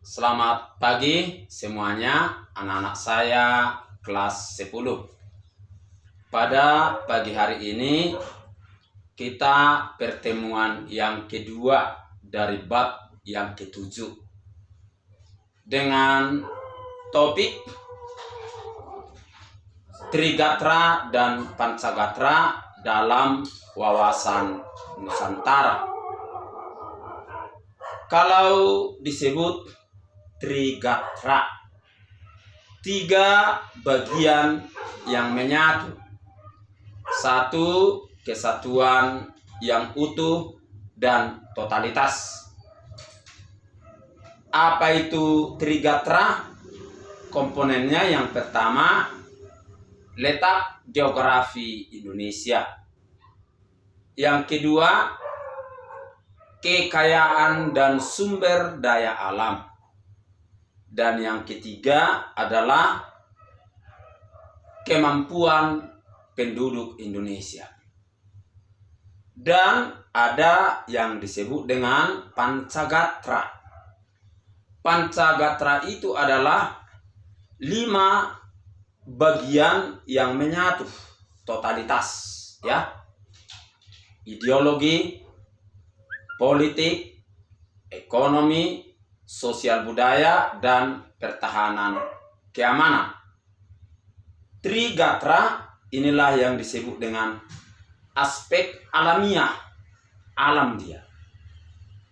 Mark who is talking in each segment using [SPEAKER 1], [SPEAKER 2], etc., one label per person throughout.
[SPEAKER 1] Selamat pagi semuanya, anak-anak saya kelas 10. Pada pagi hari ini kita pertemuan yang kedua dari bab yang ketujuh dengan topik Trigatra dan Pancagatra dalam wawasan Nusantara. Kalau disebut Trigatra, 3 bagian yang menyatu, 1 kesatuan yang utuh dan totalitas. Apa itu Trigatra? Komponennya yang pertama, letak geografi Indonesia. Yang kedua, kekayaan dan sumber daya alam. Dan yang ketiga adalah kemampuan penduduk Indonesia. Dan ada yang disebut dengan Pancagatra. Pancagatra itu adalah 5 bagian yang menyatu, totalitas, ya. Ideologi, politik, ekonomi, sosial budaya, dan pertahanan keamanan. Trigatra inilah yang disebut dengan aspek alamiah, alam dia.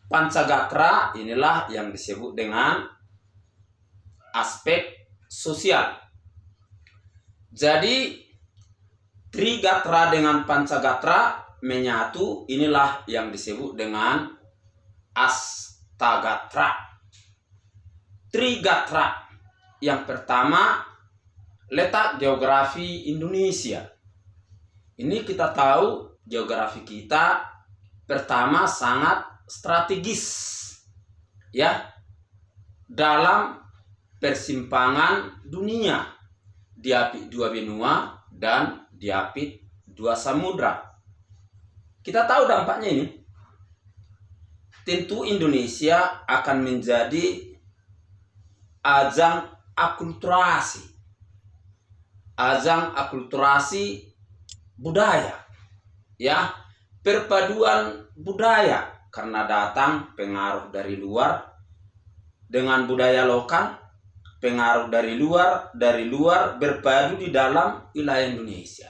[SPEAKER 1] Pancagatra inilah yang disebut dengan aspek sosial. Jadi Trigatra dengan Pancagatra menyatu, inilah yang disebut dengan Astagatra. Trigatra yang pertama, letak geografi Indonesia. Ini kita tahu geografi kita pertama sangat strategis, ya, dalam persimpangan dunia, diapit 2 benua dan diapit 2 samudra. Kita tahu dampaknya ini. Tentu Indonesia akan menjadi ajang akulturasi budaya, ya, perpaduan budaya, karena datang pengaruh dari luar dengan budaya lokal, pengaruh dari luar berpadu di dalam wilayah Indonesia.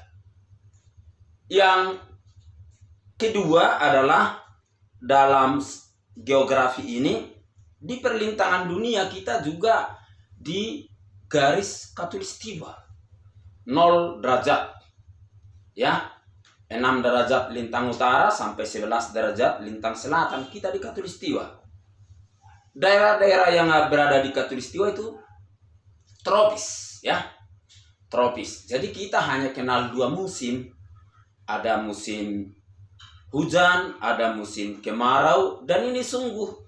[SPEAKER 1] Yang kedua adalah dalam geografi ini, di perlintangan dunia kita juga di garis khatulistiwa 0 derajat, ya, 6 derajat lintang utara sampai 11 derajat lintang selatan, kita di khatulistiwa. Daerah-daerah yang berada di khatulistiwa itu tropis, ya, tropis. Jadi kita hanya kenal 2 musim, ada musim hujan, ada musim kemarau, dan ini sungguh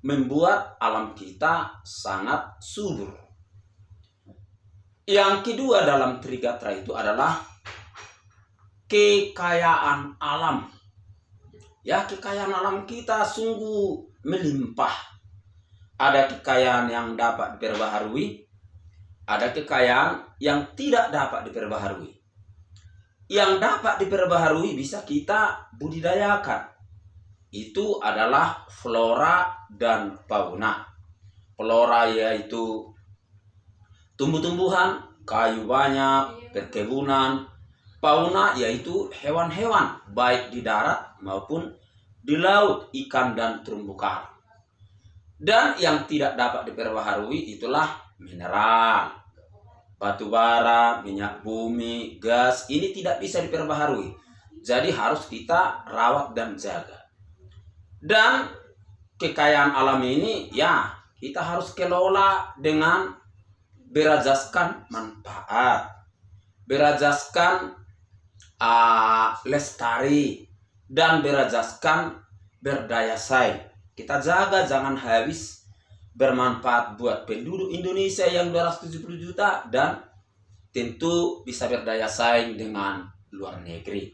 [SPEAKER 1] membuat alam kita sangat subur. Yang kedua dalam Trigatra itu adalah kekayaan alam. Ya, kekayaan alam kita sungguh melimpah. Ada kekayaan yang dapat diperbaharui, ada kekayaan yang tidak dapat diperbaharui. Yang dapat diperbaharui bisa kita budidayakan. Itu adalah flora dan fauna. Flora yaitu tumbuh-tumbuhan, kayu banyak, perkebunan. Fauna yaitu hewan-hewan, baik di darat maupun di laut, ikan dan terumbu karang. Dan yang tidak dapat diperbaharui itulah mineral, batu bara, minyak bumi, gas. Ini tidak bisa diperbaharui. Jadi harus kita rawat dan jaga. Dan kekayaan alam ini, ya, kita harus kelola dengan berajaskan manfaat, berajaskan lestari, dan berajaskan berdaya saing. Kita jaga jangan habis, bermanfaat buat penduduk Indonesia yang 270 juta dan tentu bisa berdaya saing dengan luar negeri.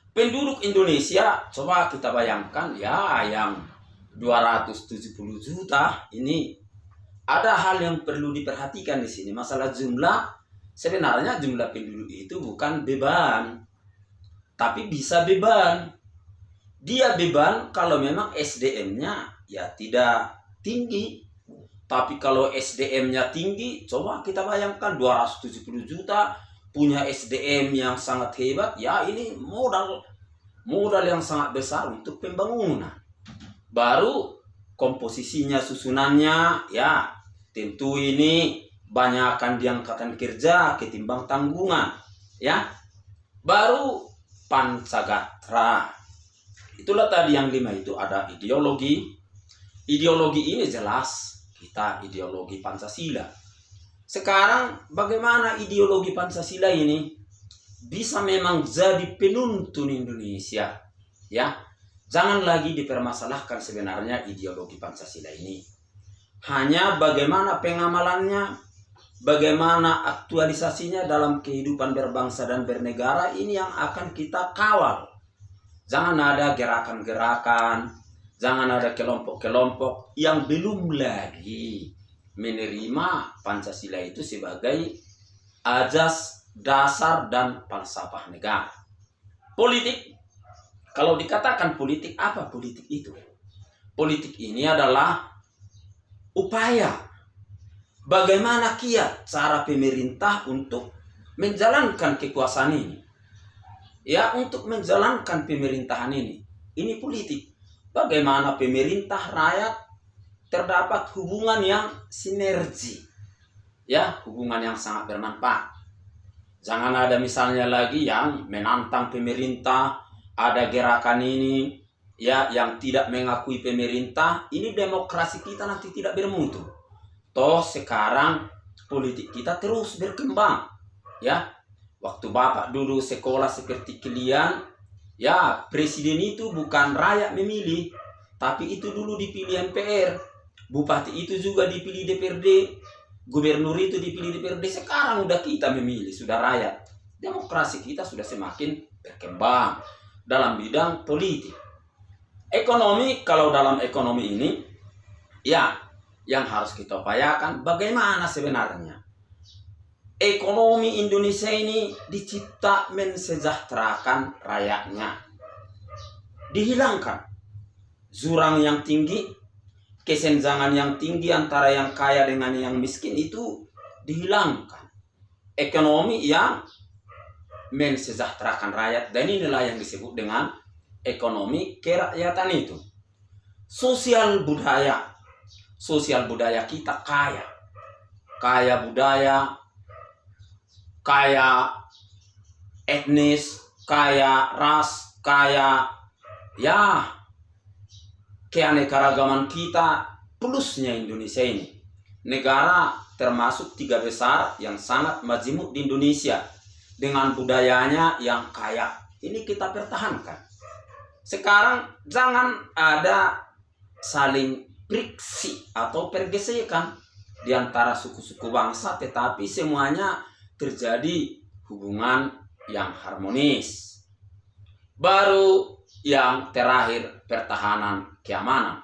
[SPEAKER 1] Penduduk Indonesia, coba kita bayangkan, ya, yang 270 juta ini ada hal yang perlu diperhatikan di sini. Masalah jumlah, sebenarnya jumlah penduduk itu bukan beban, tapi bisa beban. Dia beban kalau memang SDM-nya ya tidak tinggi. Tapi kalau SDM-nya tinggi, coba kita bayangkan 270 juta punya SDM yang sangat hebat, ya ini modal yang sangat besar untuk pembangunan. Baru komposisinya, susunannya, ya tentu ini banyakkan di angkatan kerja ketimbang tanggungan, ya. Baru Pancagatra. Itulah tadi yang 5 itu ada ideologi. Ideologi ini jelas kita ideologi Pancasila. Sekarang bagaimana ideologi Pancasila ini bisa memang jadi penuntun Indonesia, ya. Jangan lagi dipermasalahkan sebenarnya ideologi Pancasila ini. Hanya bagaimana pengamalannya, bagaimana aktualisasinya dalam kehidupan berbangsa dan bernegara ini yang akan kita kawal. Jangan ada gerakan-gerakan, jangan ada kelompok-kelompok yang belum lagi menerima Pancasila itu sebagai ajas dasar dan falsafah negara. Politik, kalau dikatakan politik, apa politik itu? Politik ini adalah upaya bagaimana kiat cara pemerintah untuk menjalankan kekuasaan ini. Ya, untuk menjalankan pemerintahan ini. Ini politik. Bagaimana pemerintah rakyat terdapat hubungan yang sinergi. Ya, hubungan yang sangat bermanfaat. Jangan ada misalnya lagi yang menantang pemerintah, ada gerakan ini ya yang tidak mengakui pemerintah. Ini demokrasi kita nanti tidak bermutu. Toh sekarang politik kita terus berkembang, ya. Waktu Bapak dulu sekolah seperti kalian, ya presiden itu bukan rakyat memilih, tapi itu dulu dipilih MPR. Bupati itu juga dipilih DPRD, gubernur itu dipilih DPRD. Sekarang udah kita memilih, sudah rakyat. Demokrasi kita sudah semakin berkembang dalam bidang politik. Ekonomi, kalau dalam ekonomi ini, ya yang harus kita upayakan bagaimana sebenarnya ekonomi Indonesia ini dicipta mensejahterakan rakyatnya. Dihilangkan jurang yang tinggi, kesenjangan yang tinggi antara yang kaya dengan yang miskin itu dihilangkan. Ekonomi yang mensejahterakan rakyat, dan inilah yang disebut dengan ekonomi kerakyatan itu. Sosial budaya kita kaya budaya, kaya etnis, kaya ras, kaya ya keanekaragaman kita. Plusnya Indonesia ini negara termasuk 3 besar yang sangat majemuk di Indonesia dengan budayanya yang kaya. Ini kita pertahankan. Sekarang jangan ada saling friksi atau pergesekan di antara suku-suku bangsa, tetapi semuanya terjadi hubungan yang harmonis. Baru yang terakhir, pertahanan keamanan.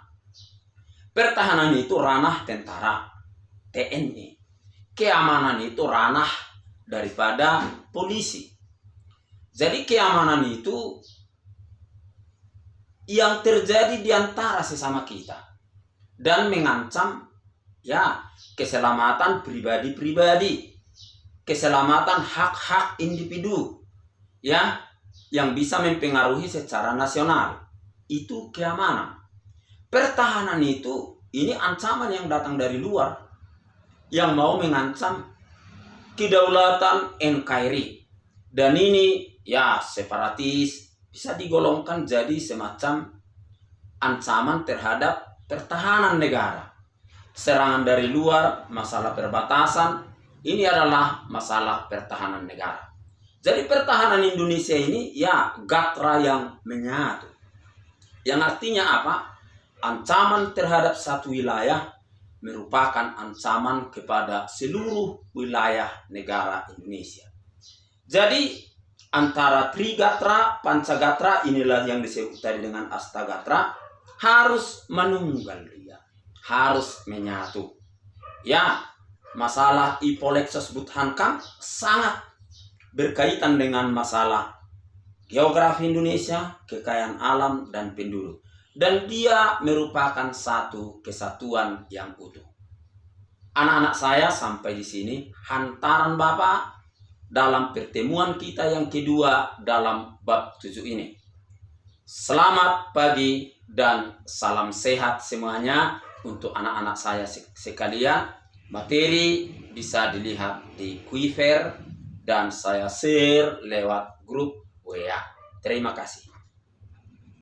[SPEAKER 1] Pertahanan itu ranah tentara, TNI. Keamanan itu ranah daripada polisi. Jadi keamanan itu yang terjadi di antara sesama kita dan mengancam ya keselamatan pribadi-pribadi, keselamatan hak-hak individu ya yang bisa mempengaruhi secara nasional. Itu keamanan. Pertahanan itu ini ancaman yang datang dari luar yang mau mengancam kedaulatan NKRI, dan ini ya separatis, bisa digolongkan jadi semacam ancaman terhadap pertahanan negara. Serangan dari luar, masalah perbatasan, ini adalah masalah pertahanan negara. Jadi pertahanan Indonesia ini ya gatra yang menyatu. Yang artinya apa? Ancaman terhadap satu wilayah merupakan ancaman kepada seluruh wilayah negara Indonesia. Jadi antara Trigatra, Pancagatra, inilah yang disebut tadi dengan Astagatra, harus menunggal dia, harus menyatu. Ya, masalah Ipolexos Buthankam sangat berkaitan dengan masalah geografi Indonesia, kekayaan alam, dan penduduk. Dan dia merupakan satu kesatuan yang utuh. Anak-anak saya sampai di sini, hantaran Bapak dalam pertemuan kita yang kedua dalam bab 7 ini. Selamat pagi dan salam sehat semuanya untuk anak-anak saya sekalian. Materi bisa dilihat di Quiver dan saya share lewat grup WA. Terima kasih.